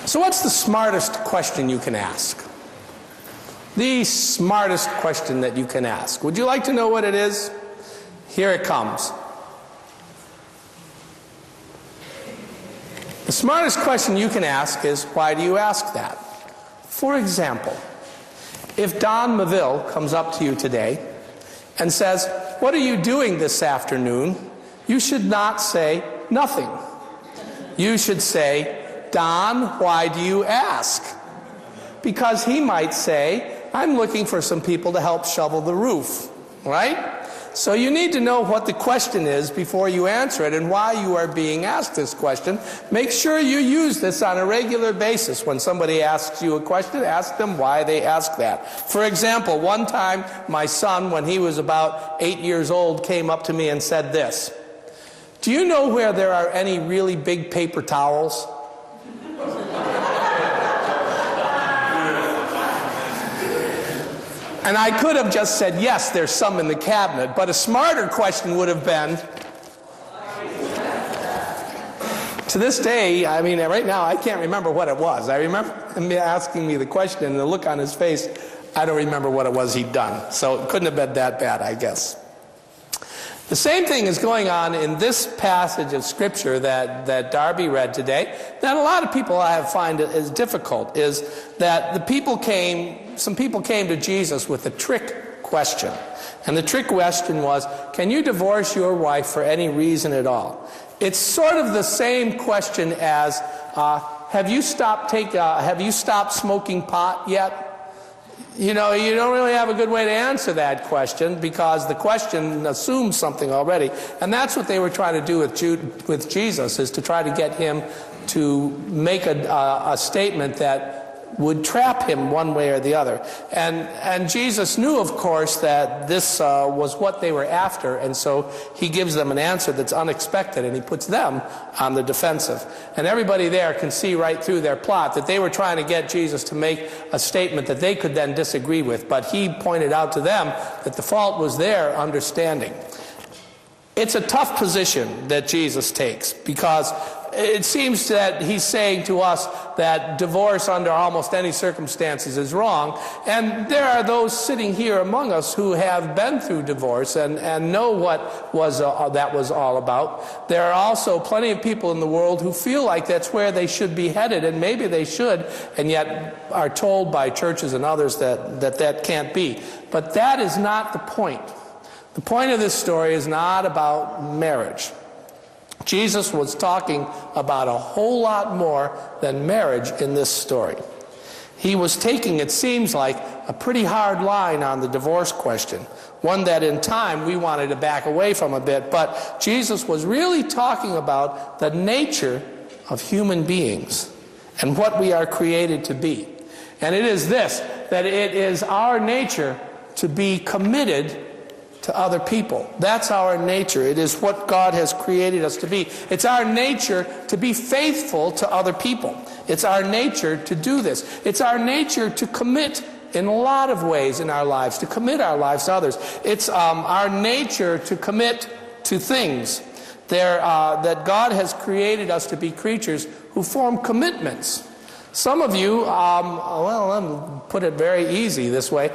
So what's the smartest question you can ask? The smartest question that you can ask. Would you like to know what it is? Here it comes. The smartest question you can ask is, why do you ask that? For example, if Don Maville comes up to you today and says, what are you doing this afternoon? You should not say nothing. You should say, Don, why do you ask? Because he might say, I'm looking for some people to help shovel the roof, right? So you need to know what the question is before you answer it and why you are being asked this question. Make sure you use this on a regular basis. When somebody asks you a question, ask them why they ask that. For example, one time my son, when he was about 8 years old, came up to me and said this: do you know where there are any really big paper towels? And I could have just said, yes, there's some in the cabinet, but a smarter question would have been, to this day, I mean, right now, I can't remember what it was. I remember him asking me the question, and the look on his face, I don't remember what it was he'd done. So it couldn't have been that bad, I guess. The same thing is going on in this passage of Scripture that Darby read today, that a lot of people I find is difficult, is that some people came to Jesus with a trick question. And the trick question was, can you divorce your wife for any reason at all? It's sort of the same question as, have you stopped smoking pot yet? You know, you don't really have a good way to answer that question because the question assumes something already. And that's what they were trying to do with Jesus, is to try to get him to make a statement that would trap him one way or the other. And Jesus knew, of course, that this was what they were after, and so he gives them an answer that's unexpected, and he puts them on the defensive. And everybody there can see right through their plot that they were trying to get Jesus to make a statement that they could then disagree with, but he pointed out to them that the fault was their understanding. It's a tough position that Jesus takes, because it seems that he's saying to us that divorce under almost any circumstances is wrong. And there are those sitting here among us who have been through divorce and know what that was all about. There are also plenty of people in the world who feel like that's where they should be headed, and maybe they should, and yet are told by churches and others that can't be. But that is not the point. The point of this story is not about marriage. Jesus was talking about a whole lot more than marriage in this story. He was taking, it seems like, a pretty hard line on the divorce question, one that in time we wanted to back away from a bit, but Jesus was really talking about the nature of human beings and what we are created to be. And it is this, that it is our nature to be committed to other people. That's our nature. It is what God has created us to be. It's our nature to be faithful to other people. It's our nature to do this. It's our nature to commit in a lot of ways in our lives, to commit our lives to others. It's our nature to commit to things that God has created us to be creatures who form commitments. Some of you, well, let me put it very easy this way.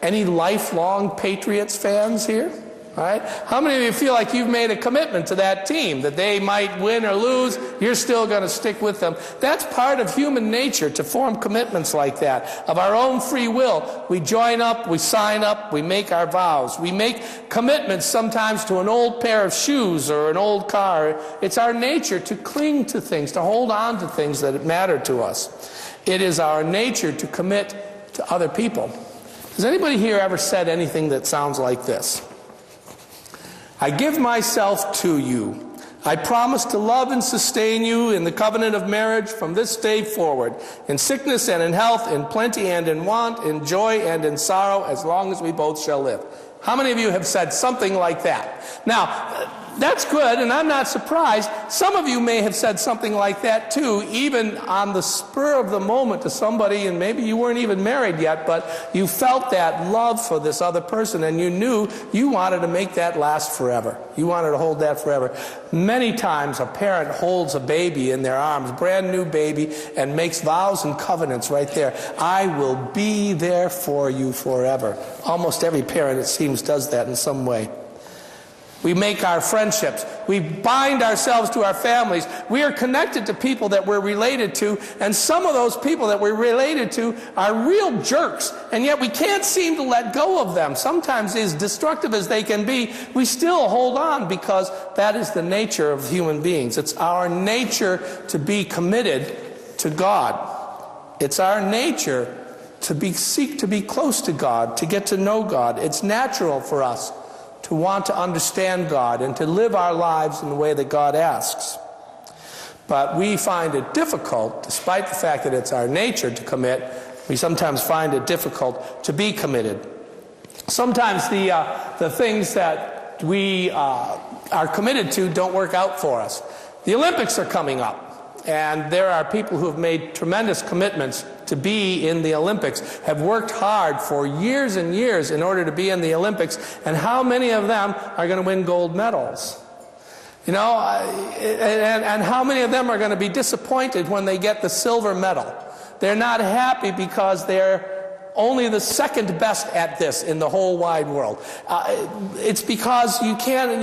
Any lifelong Patriots fans here? All right? How many of you feel like you've made a commitment to that team, that they might win or lose, you're still going to stick with them? That's part of human nature, to form commitments like that. Of our own free will, we join up, we sign up, we make our vows. We make commitments sometimes to an old pair of shoes or an old car. It's our nature to cling to things, to hold on to things that matter to us. It is our nature to commit to other people. Has anybody here ever said anything that sounds like this? I give myself to you. I promise to love and sustain you in the covenant of marriage from this day forward, in sickness and in health, in plenty and in want, in joy and in sorrow, as long as we both shall live. How many of you have said something like that? Now, That's good, and I'm not surprised. Some of you may have said something like that too, even on the spur of the moment to somebody, and maybe you weren't even married yet, but you felt that love for this other person, and you knew you wanted to make that last forever. You wanted to hold that forever. Many times a parent holds a baby in their arms, brand new baby, and makes vows and covenants right there. I will be there for you forever. Almost every parent, it seems, does that in some way. We make our friendships. We bind ourselves to our families. We are connected to people that we're related to, and some of those people that we're related to are real jerks, and yet we can't seem to let go of them. Sometimes, as destructive as they can be, we still hold on because that is the nature of human beings. It's our nature to be committed to God. It's our nature to seek to be close to God, to get to know God. It's natural for us to want to understand God and to live our lives in the way that God asks. But we find it difficult, despite the fact that it's our nature to commit, we sometimes find it difficult to be committed. Sometimes the things that we are committed to don't work out for us. The Olympics are coming up, and there are people who have made tremendous commitments to be in the Olympics, have worked hard for years and years in order to be in the Olympics, and how many of them are going to win gold medals? You know, and how many of them are going to be disappointed when they get the silver medal? They're not happy because they're only the second best at this in the whole wide world. It's because you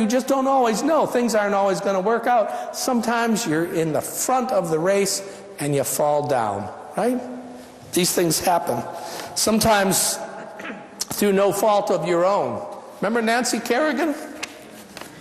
just don't always know. Things aren't always going to work out. Sometimes you're in the front of the race and you fall down, right? These things happen. Sometimes through no fault of your own. Remember Nancy Kerrigan?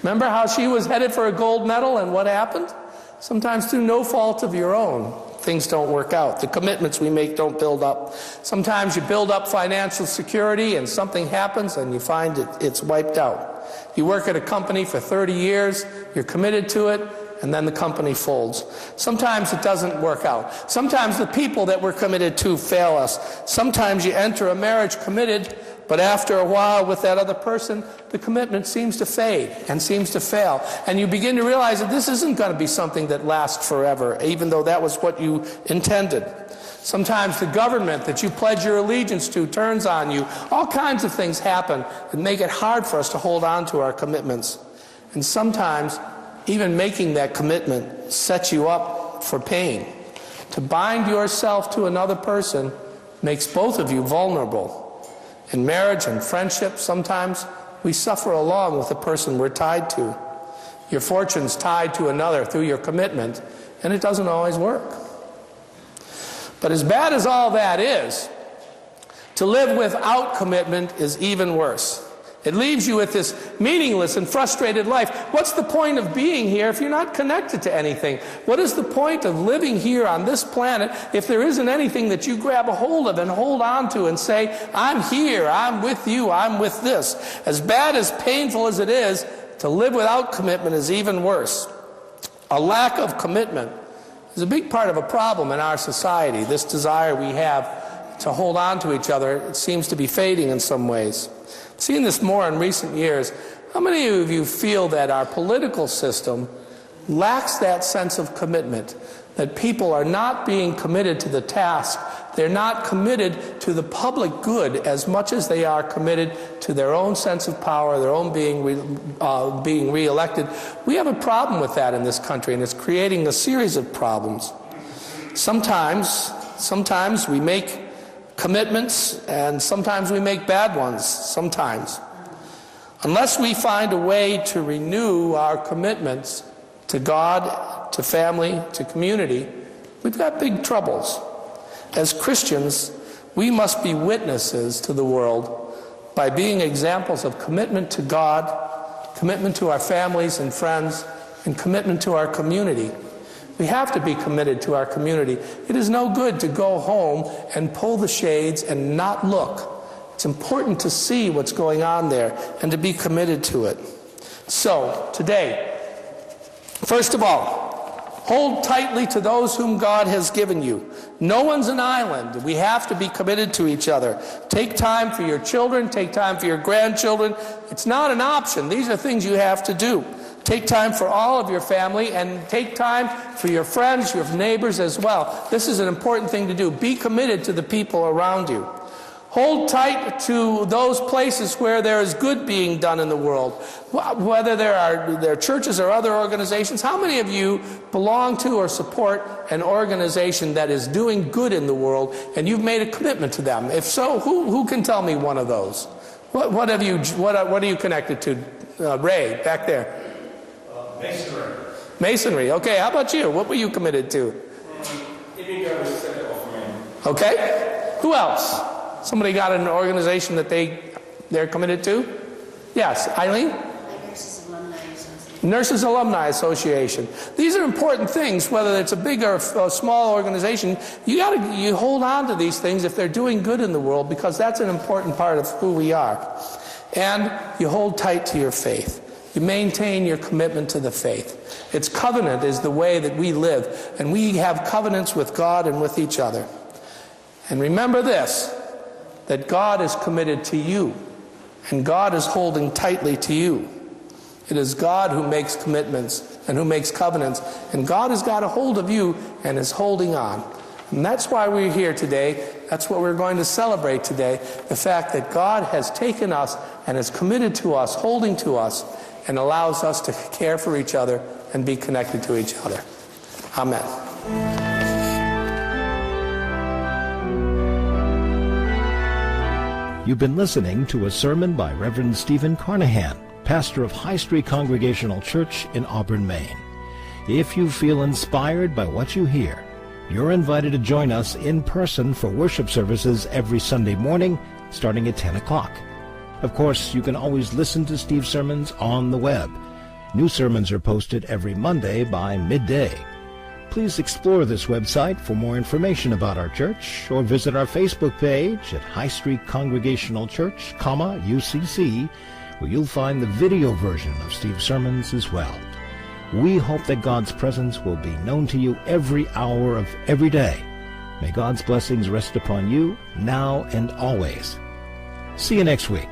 Remember how she was headed for a gold medal and what happened? Sometimes through no fault of your own, things don't work out. The commitments we make don't build up. Sometimes you build up financial security and something happens and you find it's wiped out. You work at a company for 30 years, you're committed to it, and then the company folds. Sometimes it doesn't work out. Sometimes the people that we're committed to fail us. Sometimes you enter a marriage committed, but after a while with that other person, the commitment seems to fade and seems to fail. And you begin to realize that this isn't going to be something that lasts forever, even though that was what you intended. Sometimes the government that you pledge your allegiance to turns on you. All kinds of things happen that make it hard for us to hold on to our commitments. And sometimes even making that commitment sets you up for pain. To bind yourself to another person makes both of you vulnerable. In marriage and friendship, sometimes we suffer along with the person we're tied to. Your fortune's tied to another through your commitment, and it doesn't always work. But as bad as all that is, to live without commitment is even worse. It leaves you with this meaningless and frustrated life. What's the point of being here if you're not connected to anything? What is the point of living here on this planet if there isn't anything that you grab a hold of and hold on to and say, I'm here, I'm with you, I'm with this? As bad, as painful as it is, to live without commitment is even worse. A lack of commitment is a big part of a problem in our society. This desire we have to hold on to each other, it seems to be fading in some ways. Seen this more in recent years. How many of you feel that our political system lacks that sense of commitment? That people are not being committed to the task. They're not committed to the public good as much as they are committed to their own sense of power, their own being re-elected. We have a problem with that in this country, and it's creating a series of problems. Sometimes we make commitments, and sometimes we make bad ones, sometimes. Unless we find a way to renew our commitments to God, to family, to community, we've got big troubles. As Christians, we must be witnesses to the world by being examples of commitment to God, commitment to our families and friends, and commitment to our community. We have to be committed to our community. It is no good to go home and pull the shades and not look. It's important to see what's going on there and to be committed to it. So, today, first of all, hold tightly to those whom God has given you. No one's an island. We have to be committed to each other. Take time for your children. Take time for your grandchildren. It's not an option. These are things you have to do. Take time for all of your family, and take time for your friends, your neighbors as well. This is an important thing to do. Be committed to the people around you. Hold tight to those places where there is good being done in the world, whether there are churches or other organizations. How many of you belong to or support an organization that is doing good in the world, and you've made a commitment to them? If so, who can tell me one of those? What are you connected to? Ray, back there. Masonry. Masonry. Okay, how about you? What were you committed to? Okay. Who else? Somebody got an organization that they're committed to? Yes, Eileen? Nurses Alumni Association. These are important things, whether it's a big or a small organization. You hold on to these things if they're doing good in the world, because that's an important part of who we are. And you hold tight to your faith. You maintain your commitment to the faith. Its covenant is the way that we live, and we have covenants with God and with each other. And remember this, that God is committed to you, and God is holding tightly to you. It is God who makes commitments and who makes covenants, and God has got a hold of you and is holding on. And that's why we're here today. That's what we're going to celebrate today, the fact that God has taken us and is committed to us, holding to us, and allows us to care for each other and be connected to each other. Amen. You've been listening to a sermon by Reverend Stephen Carnahan, pastor of High Street Congregational Church in Auburn, Maine. If you feel inspired by what you hear, you're invited to join us in person for worship services every Sunday morning, starting at 10 o'clock. Of course, you can always listen to Steve's sermons on the web. New sermons are posted every Monday by midday. Please explore this website for more information about our church, or visit our Facebook page at High Street Congregational Church, UCC, where you'll find the video version of Steve's sermons as well. We hope that God's presence will be known to you every hour of every day. May God's blessings rest upon you now and always. See you next week.